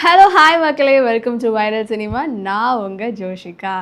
Hello hi மக்களே, welcome to viral cinema. நான் உங்கள் ஜோஷிகா.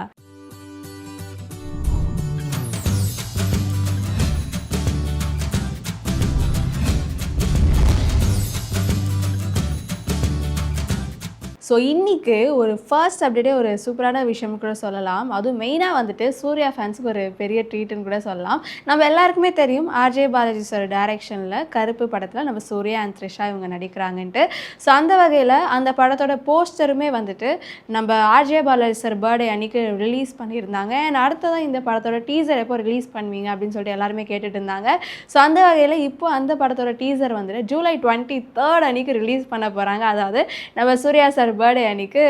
ஸோ இன்றைக்கி ஒரு ஃபர்ஸ்ட் அப்டேட்டே ஒரு சூப்பரான விஷயம் கூட சொல்லலாம். அதுவும் மெயினாக வந்துட்டு சூர்யா ஃபேன்ஸுக்கு ஒரு பெரிய ட்ரீட்டுன்னு கூட சொல்லலாம். நம்ம எல்லாருக்குமே தெரியும் ஆர்ஜே பாலாஜி சார் டைரக்ஷனில் கருப்பு படத்தில் நம்ம சூர்யா அண்ட் த்ரிஷா இவங்க நடிக்கிறாங்கன்ட்டு. ஸோ அந்த வகையில் அந்த படத்தோட போஸ்டருமே வந்துட்டு நம்ம ஆர்ஜே பாலாஜி சார் பர்த்டே அன்றைக்கி ரிலீஸ் பண்ணியிருந்தாங்க. அண்ட் அடுத்ததான் இந்த படத்தோட டீசர் எப்போ ரிலீஸ் பண்ணுவீங்க அப்படின்னு சொல்லிட்டு எல்லாருமே கேட்டுட்டு இருந்தாங்க. ஸோ அந்த வகையில் இப்போ அந்த படத்தோட டீசர் வந்துட்டு ஜூலை 23 அன்றைக்கி ரிலீஸ் பண்ண போகிறாங்க. அதாவது நம்ம சூர்யா சார் பர்த்டே அன்னைக்கு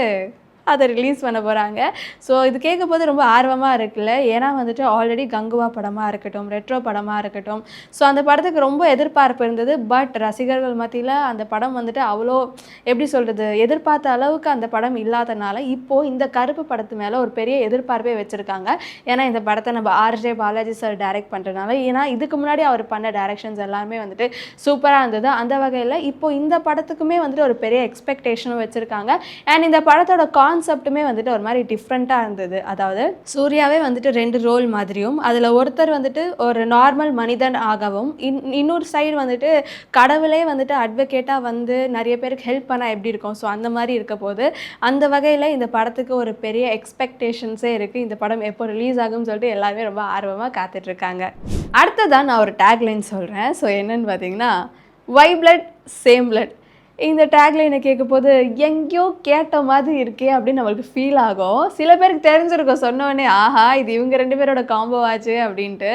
அதை ரிலீஸ் பண்ண போகிறாங்க. ஸோ இது கேட்கும்போது ரொம்ப ஆர்வமாக இருக்குல்ல. ஏன்னா வந்துட்டு ஆல்ரெடி கங்குவா படமாக இருக்கட்டும், ரெட்ரோ படமாக இருக்கட்டும், ஸோ அந்த படத்துக்கு ரொம்ப எதிர்பார்ப்பு இருந்தது. பட் ரசிகர்கள் மத்தியில் அந்த படம் வந்துட்டு அவ்வளோ எப்படி சொல்கிறது, எதிர்பார்த்த அளவுக்கு அந்த படம் இல்லாதனால இப்போது இந்த கருப்பு படத்து மேலே ஒரு பெரிய எதிர்பார்ப்பே வச்சுருக்காங்க. ஏன்னா இந்த படத்தை நம்ம ஆர்ஜே பாலாஜி சார் டைரக்ட் பண்ணுறதுனால. ஏன்னா இதுக்கு முன்னாடி அவர் பண்ண டைரக்ஷன்ஸ் எல்லாமே வந்துட்டு சூப்பராக இருந்தது. அந்த வகையில் இப்போது இந்த படத்துக்குமே வந்துட்டு ஒரு பெரிய எக்ஸ்பெக்டேஷனும் வச்சுருக்காங்க. அண்ட் இந்த படத்தோட கான்செப்ட்டுமே வந்துட்டு ஒரு மாதிரி டிஃப்ரெண்ட்டாக இருந்தது. அதாவது சூர்யாவே வந்துட்டு 2 ரோல் மாதிரியும், அதில் ஒருத்தர் வந்துட்டு ஒரு நார்மல் மனிதன் ஆகவும், இன்னொரு சைடு வந்துட்டு கடவுளே வந்துட்டு அட்வொகேட்டாக வந்து நிறைய பேருக்கு ஹெல்ப் பண்ணால் எப்படி இருக்கும், ஸோ அந்த மாதிரி இருக்க போது. அந்த வகையில் இந்த படத்துக்கு ஒரு பெரிய எக்ஸ்பெக்டேஷன்ஸே இருக்குது. இந்த படம் எப்போ ரிலீஸ் ஆகும்னு சொல்லிட்டு எல்லாருமே ரொம்ப ஆர்வமாக காத்துட்ருக்காங்க. அடுத்ததான் நான் ஒரு டேக்லைன் சொல்கிறேன். ஸோ என்னன்னு பார்த்தீங்கன்னா, ஒய் பிளட் சேம் பிளட். இந்த டேக்லைனை கேட்கும் போது எங்கேயோ கேட்ட மாதிரி இருக்கே அப்படின்னு நம்மளுக்கு ஃபீல் ஆகும். சில பேருக்கு தெரிஞ்சிருக்கும் சொன்னோடனே, ஆஹா இது இவங்க 2 பேரோட காம்போ ஆச்சு அப்படின்ட்டு.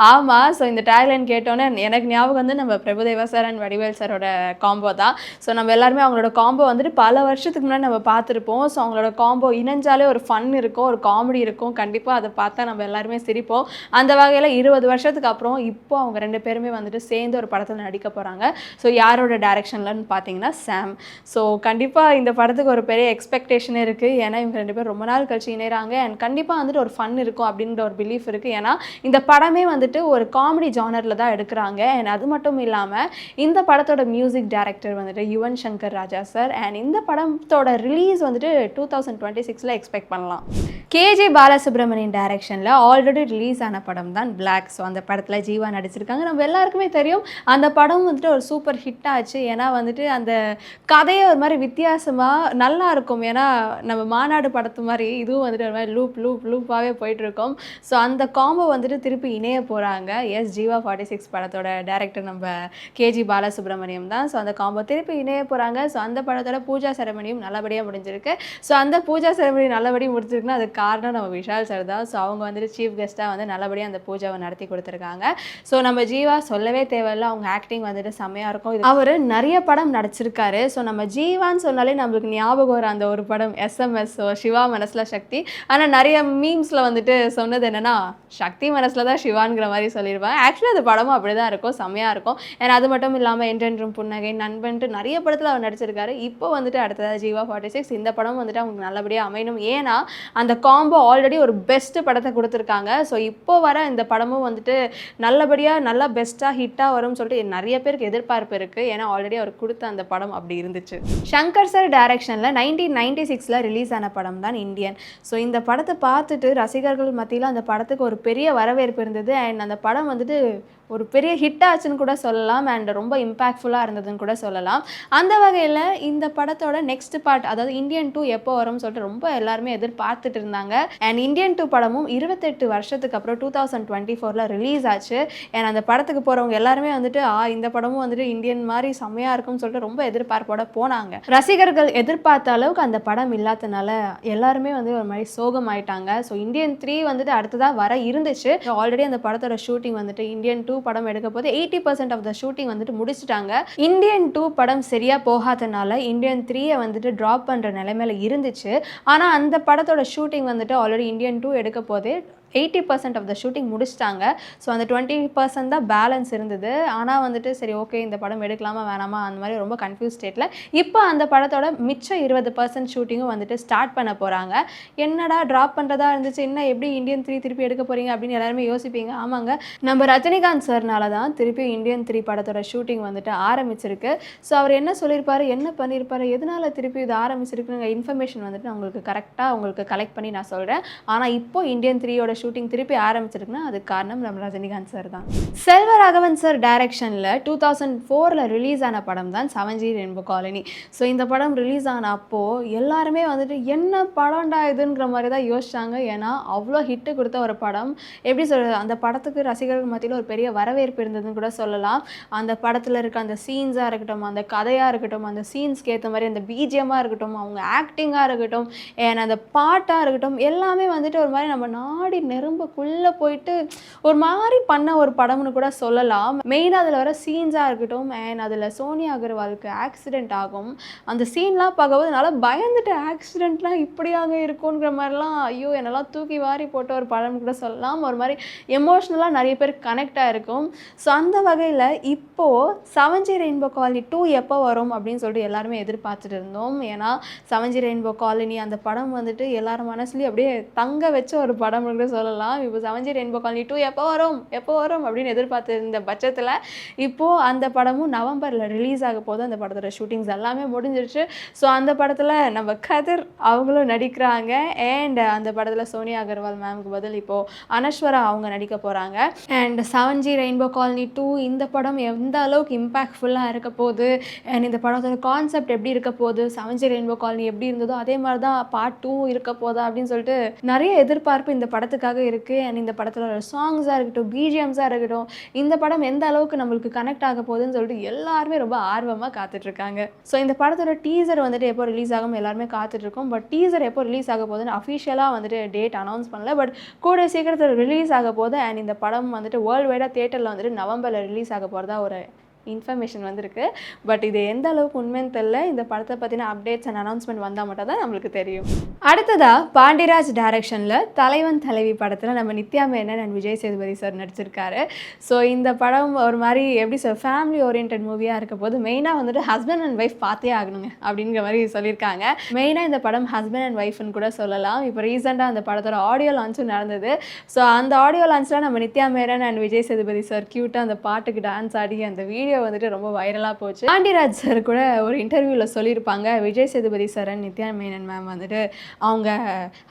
ஆமாம், ஸோ இந்த டேக்லைன் கேட்டோன்னே எனக்கு ஞாபகம் வந்து நம்ம பிரபுதேவா சார் அண்ட் வடிவேல் சாரோட காம்போ தான். ஸோ நம்ம எல்லாருமே அவங்களோட காம்போ வந்துட்டு பல வருஷத்துக்கு முன்னாடி நம்ம பார்த்துருப்போம். ஸோ அவங்களோட காம்போ இணைஞ்சாலே ஒரு ஃபன் இருக்கும், ஒரு காமெடி இருக்கும். கண்டிப்பாக அதை பார்த்தா நம்ம எல்லாருமே சிரிப்போம். அந்த வகையில் 20 வருஷத்துக்கு அப்புறம் இப்போ அவங்க 2 பேருமே வந்துட்டு சேர்ந்து ஒரு படத்தில் நடிக்க போகிறாங்க. ஸோ யாரோட டைரக்ஷன்லன்னு பார்த்தீங்கன்னா சாம். ஸோ கண்டிப்பாக இந்த படத்துக்கு ஒரு பெரிய எக்ஸ்பெக்டேஷன் இருக்குது. ஏன்னா இவங்க 2 பேரும் ரொம்ப நாள் கழிச்சு இணைகிறாங்க. அண்ட் கண்டிப்பாக வந்துட்டு ஒரு ஃபன் இருக்கும் அப்படின்ற ஒரு பிலீஃப் இருக்குது. ஏன்னா இந்த படமே வந்துட்டு ஒரு காமெடி ஜானரில் தான் எடுக்கிறாங்க. அண்ட் அது மட்டும் இல்லாமல் இந்த படத்தோட மியூசிக் டைரக்டர் வந்துட்டு யுவன் சங்கர் ராஜா சார். அண்ட் இந்த படத்தோட ரிலீஸ் வந்துட்டு 2026 எக்ஸ்பெக்ட் பண்ணலாம். கேஜே பாலசுப்ரமணியன் டைரக்ஷனில் ஆல்ரெடி ரிலீஸ் ஆன படம் தான் பிளாக். ஸோ அந்த படத்தில் ஜீவா நடிச்சிருக்காங்க. நம்ம எல்லாருக்குமே தெரியும் அந்த படம் வந்துட்டு ஒரு சூப்பர் ஹிட் ஆச்சு. ஏன்னா வந்துட்டு அந்த கதையை ஒரு மாதிரி வித்தியாசமாக நல்லா இருக்கும். ஏன்னா நம்ம மாநாடு படத்து மாதிரி இதுவும் வந்துட்டு ஒரு மாதிரி லூப்பாகவே போயிட்டுருக்கோம். ஸோ அந்த காம்போ வந்துட்டு திருப்பி இணைய போகிறாங்க. ஜீவா 46 படத்தோட டைரக்டர் நம்ம கேஜி பாலசுப்ரமணியம் தான். ஸோ அந்த காம்போ திருப்பி இணைய போகிறாங்க. ஸோ அந்த படத்தோட பூஜா செரமனியும் நல்லபடியாக முடிஞ்சிருக்கு. ஸோ அந்த பூஜா செரமனி நல்லபடியாக முடிஞ்சிருக்குன்னா அதுக்கு காரணம் நம்ம விஷால் சார் தான். ஸோ அவங்க வந்துட்டு சீஃப் கெஸ்ட்டாக வந்து நல்லபடியாக அந்த பூஜாவை நடத்தி கொடுத்துருக்காங்க. ஸோ நம்ம ஜீவா சொல்லவே தேவையில்லை, அவங்க ஆக்டிங் வந்துட்டு செம்மையாக இருக்கும். அவர் நிறைய படம் நடிச்சிருக்காரு. ஸோ நம்ம ஜீவான்னு சொன்னாலே நம்மளுக்கு ஞாபகம் வர அந்த ஒரு படம் SMS, சிவா மனசில் சக்தி. ஆனால் நிறைய மீம்ஸில் வந்துட்டு சொன்னது என்னென்னா சக்தி மனசில் தான் சிவான்கிற மாதிரி சொல்லியிருப்பாங்க. ஆக்சுவலி அந்த படமும் அப்படி தான் இருக்கும், செம்மையாக இருக்கும். ஏன்னா அது மட்டும் இல்லாமல் என்றென்றும் புன்னகை, நண்பன்ட்டு நிறைய படத்தில் அவர் நடிச்சிருக்காரு. இப்போ வந்துட்டு அடுத்ததாக ஜீவா 46 இந்த படம் வந்துட்டு அவங்களுக்கு நல்லபடியாக அமையணும். ஏன்னா அந்த காம்போ ஆல்ரெடி ஒரு பெஸ்ட் படத்தை கொடுத்துருக்காங்க. ஸோ இப்போ வர இந்த படமும் வந்துட்டு நல்லபடியாக நல்லா பெஸ்ட்டாக ஹிட்டாக வரும்னு சொல்லிட்டு நிறைய பேருக்கு எதிர்பார்ப்பு இருக்குது. ஏன்னா ஆல்ரெடி அவர் கொடுத்த அந்த படம் அப்படி இருந்துச்சு. சங்கர் சார் டைரக்ஷனில் 1996 ரிலீஸ் ஆன படம் தான் இந்தியன். ஸோ இந்த படத்தை பார்த்துட்டு ரசிகர்கள் மத்தியில் அந்த படத்துக்கு ஒரு பெரிய வரவேற்பு இருந்தது. அண்ட் அந்த படம் வந்துட்டு ஒரு பெரிய ஹிட் ஆச்சுன்னு கூட சொல்லலாம். அண்ட் ரொம்ப இம்பாக்ட்ஃபுல்லாக இருந்ததுன்னு கூட சொல்லலாம். அந்த வகையில் இந்த படத்தோட நெக்ஸ்ட் பார்ட், அதாவது இந்தியன் 2 எப்போ வரும்னு சொல்லிட்டு ரொம்ப எல்லாருமே எதிர்பார்த்துட்டு இருந்தாங்க. அண்ட் இந்தியன் 2 படமும் 28 வருஷத்துக்கு அப்புறம் 2024 ரிலீஸ் ஆச்சு. அண்ட் அந்த படத்துக்கு போகிறவங்க எல்லாருமே வந்துட்டு இந்த படமும் வந்துட்டு இந்தியன் மாதிரி செம்மையாக இருக்கும்னு சொல்லிட்டு ரொம்ப எதிர்பார்ப்போட போனாங்க. ரசிகர்கள் எதிர்பார்த்த அளவுக்கு அந்த படம் இல்லாதனால எல்லாருமே வந்து ஒரு மாதிரி சோகம் ஆயிட்டாங்க. ஸோ இந்தியன் 3 வந்துட்டு அடுத்ததாக வர இருந்துச்சு. ஆல்ரெடி அந்த படத்தோட ஷூட்டிங் வந்துட்டு இந்தியன் 2 படம் எடுக்க போது 80% ஆஃப் த ஷூட்டிங் வந்துட்டு முடிச்சிட்டாங்க. இந்தியன் 2 படம் சரியா போகாதனால இந்தியன் 3 வந்துட்டு ட்ராப் பண்ணுற நிலைமையில இருந்துச்சு. ஆனால் அந்த படத்தோட ஷூட்டிங் வந்துட்டு ஆல்ரெடி இந்தியன் 2 எடுக்க போதே 80% ஆஃப் த ஷூட்டிங் முடிச்சிட்டாங்க. ஸோ அந்த 20% தான் பேலன்ஸ் இருந்தது. ஆனால் வந்துட்டு சரி ஓகே இந்த படம் எடுக்கலாமா வேணாமா அந்த மாதிரி ரொம்ப கன்ஃபியூஸ் ஸ்டேட்டில் இப்போ அந்த படத்தோட மிச்சம் 20% ஷூட்டிங்கும் வந்துட்டு ஸ்டார்ட் பண்ண போகிறாங்க. என்னடா ட்ராப் பண்ணுறதா இருந்துச்சு, என்ன எப்படி இந்தியன் 3 திருப்பி எடுக்க போகிறீங்க அப்படின்னு எல்லாருமே யோசிப்பீங்க. ஆமாங்க, நம்ம ரஜினிகாந்த் சார்னால தான் திருப்பி இந்தியன் 3 படத்தோட ஷூட்டிங் வந்துட்டு ஆரம்பிச்சிருக்கு. ஸோ அவர் என்ன சொல்லியிருப்பாரு, என்ன பண்ணியிருப்பாரு, எதனால திருப்பி இது ஆரம்பிச்சிருக்குங்க இன்ஃபர்மேஷன் வந்துட்டு நான் உங்களுக்கு கரெக்டாக உங்களுக்கு கலெக்ட் பண்ணி நான் சொல்கிறேன். ஆனால் இப்போ இந்தியன் 3யோட ஷூட்டிங் திருப்பி ஆரம்பிச்சிருக்குன்னா அதுக்கு காரணம் நம்ம ரஜினிகாந்த் சார் தான். செல்வராகவன் சார் டைரக்ஷனில் 2004 ரிலீஸ் ஆன படம் தான் 7G ரெயின்போ காலனி. ஸோ இந்த படம் ரிலீஸ் ஆன அப்போது எல்லாருமே வந்துட்டு என்ன படம்டா இதுங்கிற மாதிரி தான் யோசிச்சாங்க. ஏன்னா அவ்வளோ ஹிட்டு கொடுத்த ஒரு படம். எப்படி சொல்கிறது, அந்த படத்துக்கு ரசிகர்கள் மத்தியில் ஒரு பெரிய வரவேற்பு இருந்ததுன்னு கூட சொல்லலாம். அந்த படத்தில் இருக்க அந்த சீன்ஸாக இருக்கட்டும், அந்த கதையாக இருக்கட்டும், அந்த சீன்ஸ்க்கு ஏற்ற மாதிரி அந்த பிஜிஎம்மாக இருக்கட்டும், அவங்க ஆக்டிங்காக இருக்கட்டும், அந்த பாட்டாக இருக்கட்டும், எல்லாமே வந்துட்டு ஒரு மாதிரி நம்ம நாடி நெரும்புக்குள்ளே போயிட்டு ஒரு மாதிரி பண்ண ஒரு படம்னு கூட சொல்லலாம். மெயினாக அதில் வர சீன்ஸாக இருக்கட்டும், அதில் சோனியா அகர்வாலுக்கு ஆக்சிடெண்ட் ஆகும். அந்த சீன்லாம் பார்க்கும்போது நல்லா பயந்துட்டு ஆக்சிடெண்ட்லாம் இப்படியாக இருக்குங்கிற மாதிரிலாம் ஐயோ என்னெல்லாம் தூக்கி வாரி போட்ட ஒரு படம்னு கூட சொல்லலாம். ஒரு மாதிரி எமோஷ்னலாக நிறைய பேர் கனெக்ட் ஆகிருக்கும். ஸோ அந்த வகையில் இப்போது 7G ரெயின்போ காலனி 2 எப்போ வரும் அப்படின்னு சொல்லிட்டு எல்லாருமே எதிர்பார்த்துட்டு இருந்தோம். ஏன்னா 7G ரெயின்போ காலனி அந்த படம் வந்துட்டு எல்லாரும் மனசுலேயும் அப்படியே தங்க வச்ச ஒரு படம் கூட சொல்லலாம். இப்போ 7G ரெயின்போ காலனி 2 எப்போ வரும் அப்படின்னு எதிர்பார்த்து இருந்த பட்சத்தில் இப்போது அந்த படமும் நவம்பரில் ரிலீஸ் ஆக போது. அந்த படத்தோட ஷூட்டிங்ஸ் எல்லாமே முடிஞ்சிருச்சு. ஸோ அந்த படத்தில் நம்ம கதிர் அவங்களும் நடிக்கிறாங்க. அந்த படத்தில் சோனியா அகர்வால் மேம்க்கு பதில் இப்போது அனஸ்வரா அவங்க நடிக்க போகிறாங்க. 7G ரெயின்போ காலனி 2 இந்த படம் எந்த அளவுக்கு இம்பேக்ட்ஃபுல்லாக இருக்க போகுது, இந்த படத்தோட கான்செப்ட் எப்படி இருக்க போகுது, 7G ரெயின்போ காலனி எப்படி இருந்ததோ அதே மாதிரி தான் பார்ட் 2 இருக்க போதா அப்படின்னு சொல்லிட்டு நிறைய எதிர்பார்ப்பு இந்த படத்துக்காக இருக்குது. இந்த படத்தில் சாங்ஸாக இருக்கட்டும், பிஜிஎம்ஸாக இருக்கட்டும், இந்த படம் எந்த அளவுக்கு நம்மளுக்கு கனெக்ட் ஆக போகுதுன்னு சொல்லிட்டு எல்லாருமே ரொம்ப ஆர்வமாக காத்துட்ருக்காங்க. ஸோ இந்த படத்தோட டீசர் வந்துட்டு எப்போ ரிலீஸ் ஆகும் எல்லாருமே காத்துட்ருக்கோம். பட் டீசர் எப்போ ரிலீஸ் ஆக போகுதுன்னு அஃபிஷியலாக வந்துட்டு டேட் அனௌன்ஸ் பண்ணல. பட் கூட சீக்கிரத்தில் ரிலீஸ் ஆக போகுது. இந்த படம் வந்துட்டு வேர்ல்டு வைடாக தியேட்டரில் வந்துட்டு நவம்பரில் ரிலீஸ் ஆக போகிறதா ஒரு இன்ஃபர்மேஷன் வந்திருக்கு. பட் இது எந்த அளவுக்கு உண்மைன்னு தெரியல. இந்த படத்தை பற்றின அப்டேட்ஸ் அண்ட் அனௌன்ஸ்மெண்ட் வந்தால் மட்டும் தான் நம்மளுக்கு தெரியும். அடுத்ததாக பாண்டிராஜ் டைரக்ஷனில் தலைவன் தலைவி படத்தில் நம்ம நித்யா மேனன் அண்ட் விஜய் சேதுபதி சார் நடிச்சிருக்காரு. ஸோ இந்த படம் ஒரு மாதிரி எப்படி சார் ஃபேமிலி ஓரியன்ட் மூவியாக இருக்க போது மெயினாக வந்துட்டு ஹஸ்பண்ட் அண்ட் ஒய்ஃப் பார்த்தே ஆகணுங்க அப்படிங்கிற மாதிரி சொல்லியிருக்காங்க. மெயினாக இந்த படம் ஹஸ்பண்ட் அண்ட் ஒய்ஃப்னு கூட சொல்லலாம். இப்போ ரீசெண்டாக அந்த படத்தோட ஆடியோ லான்ச்சும் நடந்தது. ஸோ அந்த ஆடியோ லான்ச்சில் நம்ம நித்யா மேனன் அண்ட் விஜய் சேதுபதி சார் க்யூட்டாக அந்த பாட்டுக்கு டான்ஸ் ஆடி அந்த வீடியோ வந்துட்டு ரொம்ப வைரலாக போச்சு. பாண்டிராஜ் சார் கூட ஒரு இன்டர்வியூவில் சொல்லியிருப்பாங்க, Vijay Sethupathi sir and Nithya Menon ma'am வந்துட்டு அவங்க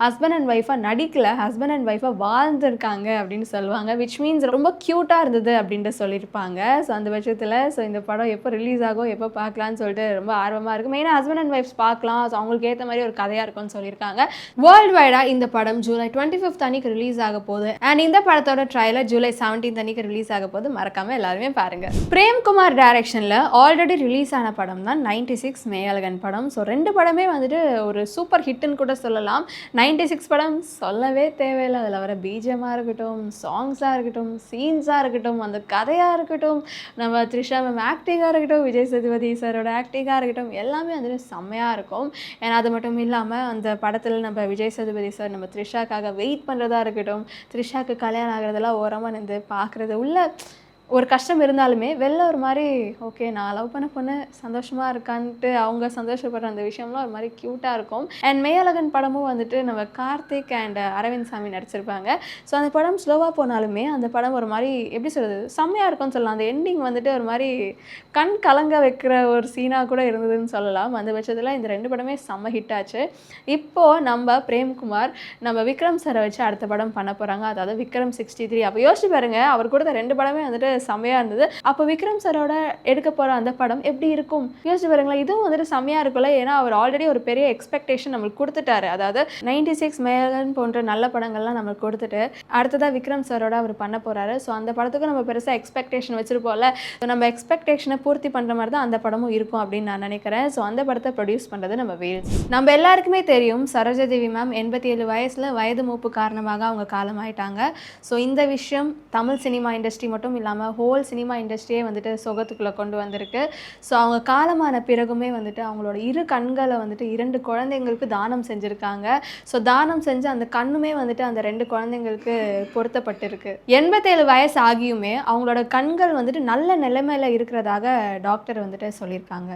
ஹஸ்பண்ட் அண்ட் ஒய்ஃபாக நடிக்கல, ஹஸ்பண்ட் அண்ட் ஒய்ஃபாக வாழ்ந்துருக்காங்க அப்படின்னு சொல்லுவாங்க. விச் மீன்ஸ் ரொம்ப க்யூட்டாக இருந்தது அப்படின்ட்டு சொல்லியிருப்பாங்க. ஸோ அந்த பட்சத்தில் இந்த படம் எப்போ ரிலீஸ் ஆகும், எப்போ பார்க்கலான்னு சொல்லிட்டு ரொம்ப ஆர்வமாக இருக்குது. மெயினாக ஹஸ்பண்ட் அண்ட் ஒய்ஃப்ஸ் பார்க்கலாம். ஸோ அவங்களுக்கு ஏற்ற மாதிரி ஒரு கதையாக இருக்கும்னு சொல்லியிருக்காங்க. வேர்ல்டு வைடாக இந்த படம் ஜூலை 25 அன்னைக்கு ரிலீஸ் ஆக போகுது. இந்த படத்தோட ட்ரைலர் ஜூலை 17 அன்னைக்கு ரிலீஸ் ஆக போகுது. மறக்காமல் எல்லாருமே பாருங்கள். பிரேம்குமார் டைரக்ஷனில் ஆல்ரெடி ரிலீஸ் ஆன படம் தான் 96 மேயழகன் படம். ஸோ 2 படமே வந்துட்டு ஒரு சூப்பர் ஹிட்டுன்னு கூட சொல்லலாம். 96 படம் சொல்லவே தேவையில்லை. அதில் வர பிஜிஎம்மாக இருக்கட்டும், சாங்ஸாக இருக்கட்டும், சீன்ஸாக இருக்கட்டும், அந்த கதையாக இருக்கட்டும், நம்ம த்ரிஷா மேம் ஆக்டிங்காக இருக்கட்டும், விஜய் சேதுபதி சாரோட ஆக்டிங்காக இருக்கட்டும், எல்லாமே வந்துட்டு செம்மையாக இருக்கும். ஏன்னா அது மட்டும் இல்லாமல் அந்த படத்தில் நம்ம விஜய் சேதுபதி சார் நம்ம த்ரிஷாக்காக வெயிட் பண்ணுறதா இருக்கட்டும், த்ரிஷாவுக்கு கல்யாணம் ஆகிறதெல்லாம் ஓரமாக நின்று பார்க்குறது உள்ள ஒரு கஷ்டம் இருந்தாலுமே வெளில ஒரு மாதிரி ஓகே நான் லவ் பண்ண பொண்ணு சந்தோஷமாக இருக்கான்ட்டு அவங்க சந்தோஷப்படுற அந்த விஷயம்லாம் ஒரு மாதிரி க்யூட்டாக இருக்கும். மேயழகன் படமும் வந்துட்டு நம்ம கார்த்திக் அண்ட் அரவிந்த் சாமி நடிச்சிருப்பாங்க. ஸோ அந்த படம் ஸ்லோவாக போனாலுமே அந்த படம் ஒரு மாதிரி எப்படி சொல்கிறது செம்மையாக இருக்கும்னு சொல்லலாம். அந்த எண்டிங் வந்துட்டு ஒரு மாதிரி கண் கலங்க வைக்கிற ஒரு சீனாக கூட இருந்ததுன்னு சொல்லலாம். அந்த பட்சத்தில் இந்த 2 படமே செம்ம ஹிட் ஆச்சு. இப்போது நம்ம பிரேம்குமார் நம்ம விக்ரம் சாரை வச்சு அடுத்த படம் பண்ண போகிறாங்க. அதாவது விக்ரம் 63. அப்போ யோசிச்சு பாருங்கள், அவர் கூட 2 படமே வந்துட்டு செம்மையாக இருந்தது. அப்போ விக்ரம் சாரோட எடுக்க போகிற அந்த படம் எப்படி இருக்கும் யோசிச்சு பாருங்களேன். இதுவும் வந்துட்டு செம்மையாக இருக்கும்ல. ஏன்னா அவர் ஆல்ரெடி ஒரு பெரிய எக்ஸ்பெக்டேஷன் நம்மளுக்கு கொடுத்துட்டாரு. அதாவது 96 மேயழகன் போன்ற நல்ல படங்கள்லாம் நம்மளுக்கு கொடுத்துட்டு அடுத்ததாக விக்ரம் சாரோட அவர் பண்ண போகிறாரு. ஸோ அந்த படத்துக்கு நம்ம பெருசாக எக்ஸ்பெக்டேஷன் வச்சுருப்போம்ல. ஸோ நம்ம எக்ஸ்பெக்டேஷனை பூர்த்தி பண்ணுற மாதிரி தான் அந்த படமும் இருக்கும் அப்படின்னு நான் நினைக்கிறேன். ஸோ அந்த படத்தை ப்ரொடியூஸ் பண்ணுறது நம்ம வீல்ஸ். நம்ம எல்லாருக்குமே தெரியும் சரோஜாதேவி மேம் 87 வயசில் வயது மூப்பு காரணமாக அவங்க காலமாயிட்டாங்க. ஸோ இந்த விஷயம் தமிழ் சினிமா இண்டஸ்ட்ரி மட்டும் இல்லாமல் இல்லாமல் ஹோல் சினிமா இண்டஸ்ட்ரியே வந்துட்டு சோகத்துக்குள்ளே கொண்டு வந்திருக்கு. ஸோ அவங்க காலமான பிறகுமே வந்துட்டு அவங்களோட இரு கண்களை வந்துட்டு 2 குழந்தைங்களுக்கு தானம் செஞ்சுருக்காங்க. ஸோ தானம் செஞ்சு அந்த கண்ணுமே வந்துட்டு அந்த 2 குழந்தைங்களுக்கு பொருத்தப்பட்டிருக்கு. 87 வயசு ஆகியுமே அவங்களோட கண்கள் வந்துட்டு நல்ல நிலைமையில இருக்கிறதாக டாக்டர் வந்துட்டு சொல்லியிருக்காங்க.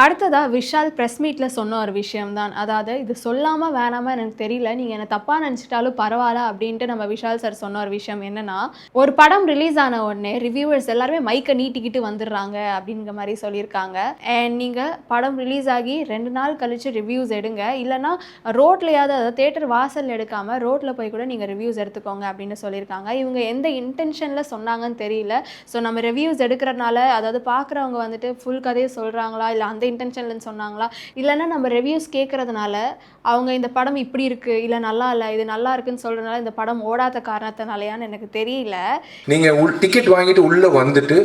அடுத்ததா விஷால் ப்ரெஸ் மீட்டில் சொன்ன ஒரு விஷயம்தான். அதாவது இது சொல்லாமல் வேணாமல் எனக்கு தெரியல, நீங்கள் என்னை தப்பாக நினச்சிட்டாலும் பரவாயில்ல அப்படின்ட்டு நம்ம விஷால் சார் சொன்ன ஒரு விஷயம் என்னன்னா, ஒரு படம் ரிலீஸ் ஆன உடனே ரிவ்யூவர்ஸ் எல்லாருமே மைக்கை நீட்டிக்கிட்டு வந்துடுறாங்க அப்படிங்கிற மாதிரி சொல்லியிருக்காங்க. அண்ட் நீங்கள் படம் ரிலீஸ் ஆகி 2 நாள் கழித்து ரிவ்யூஸ் எடுங்க, இல்லைனா ரோட்லையாவது அதாவது தேட்டர் வாசல் எடுக்காமல் ரோட்டில் போய் கூட நீங்கள் ரிவ்யூஸ் எடுத்துக்கோங்க அப்படின்னு சொல்லியிருக்காங்க. இவங்க எந்த இன்டென்ஷனில் சொன்னாங்கன்னு தெரியல. ஸோ நம்ம ரிவ்யூஸ் எடுக்கிறனால அதாவது பார்க்குறவங்க வந்துட்டு ஃபுல் கதையை சொல்கிறாங்களா, இல்லை அந்த இன்டென்ஷன்லன்னு சொன்னாங்களா, இல்லைனா நம்ம ரிவ்யூஸ் கேட்குறதுனால அவங்க இந்த படம் இப்படி இருக்குது, இல்லை நல்லா இல்லை, இது நல்லா இருக்குன்னு சொல்கிறதுனால இந்த படம் ஓடாத காரணத்தினாலையான்னு எனக்கு தெரியல. நீங்கள் டிக்கெட் வாங்கிட்டு உள்ளே வந்துட்டு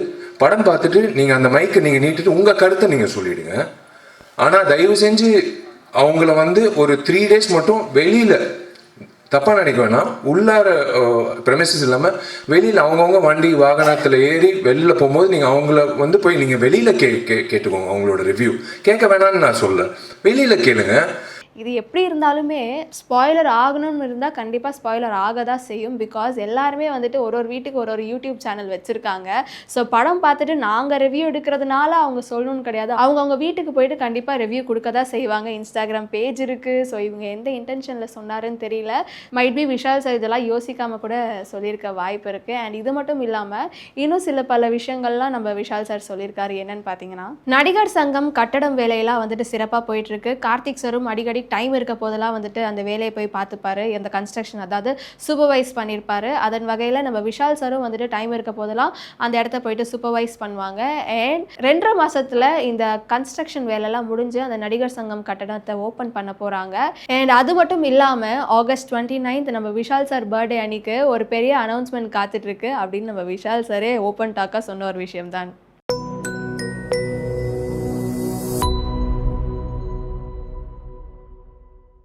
படம் பார்த்துட்டு நீங்கள் அந்த மைக்கை நீங்கள் நீட்டிட்டு உங்கள் கருத்தை நீங்கள் சொல்லிவிடுங்க. ஆனால் தயவு செஞ்சு அவங்கள ஒரு 3 days மட்டும் வெளியில் தப்பாக நினைக்க வேணாம். உள்ளார ப்ரெமிசஸ் இல்லாமல் வெளியில் அவங்கவுங்க வண்டி வாகனத்தில் ஏறி வெளியில் போகும்போது நீங்கள் அவங்கள போய் நீங்கள் வெளியில் கேட்டுக்கோங்க. அவங்களோட ரிவ்யூ கேட்க வேணான்னு நான் சொல்ல, வெளியில் கேளுங்க. இது எப்படி இருந்தாலுமே ஸ்பாய்லர் ஆகணும்னு இருந்தால் கண்டிப்பாக ஸ்பாய்லர் ஆக தான் செய்யும். பிகாஸ் எல்லாருமே வந்துட்டு ஒரு வீட்டுக்கு ஒரு யூடியூப் சேனல் வச்சுருக்காங்க. ஸோ படம் பார்த்துட்டு நாங்கள் ரிவ்யூ எடுக்கிறதுனால அவங்க சொல்லணும்னு கிடையாது, அவங்க வீட்டுக்கு போயிட்டு கண்டிப்பாக ரிவ்யூ கொடுக்க தான் செய்வாங்க. இன்ஸ்டாகிராம் பேஜ் இருக்குது. ஸோ இவங்க எந்த இன்டென்ஷனில் சொன்னாருன்னு தெரியல. மைட் பி விஷால் சார் இதெல்லாம் யோசிக்காமல் கூட சொல்லியிருக்க வாய்ப்பு இருக்குது. அண்ட் இது மட்டும் இல்லாமல் இன்னும் பல விஷயங்கள்லாம் நம்ம விஷால் சார் சொல்லியிருக்காரு. என்னன்னு பார்த்தீங்கன்னா, நடிகர் சங்கம் கட்டடம் வேலையெல்லாம் வந்துட்டு சிறப்பாக போயிட்டுருக்கு. கார்த்திக் சாரும் அடிக்கடி டைம் இருக்க போதெல்லாம் வந்துட்டு அந்த வேலையை போய் பார்த்துப்பாரு, அந்த கன்ஸ்ட்ரக்ஷன் அதாவது சூப்பர்வைஸ் பண்ணியிருப்பாரு. அதன் வகையில் நம்ம விஷால் சாரும் வந்துட்டு டைம் இருக்க போதெல்லாம் அந்த இடத்த போயிட்டு சூப்பர்வைஸ் பண்ணுவாங்க. அண்ட் 2.5 மாசத்துல இந்த கன்ஸ்ட்ரக்ஷன் வேலையெல்லாம் முடிஞ்சு அந்த நடிகர் சங்கம் கட்டடத்தை ஓப்பன் பண்ண போகிறாங்க. அண்ட் அது மட்டும் இல்லாமல் ஆகஸ்ட் 29 நம்ம விஷால் சார் பர்த்டே அன்னைக்கு ஒரு பெரிய அனௌன்ஸ்மெண்ட் காத்துட்ருக்கு அப்படின்னு நம்ம விஷால் சாரே ஓப்பன் டாக்காக சொன்ன ஒரு விஷயம் தான்.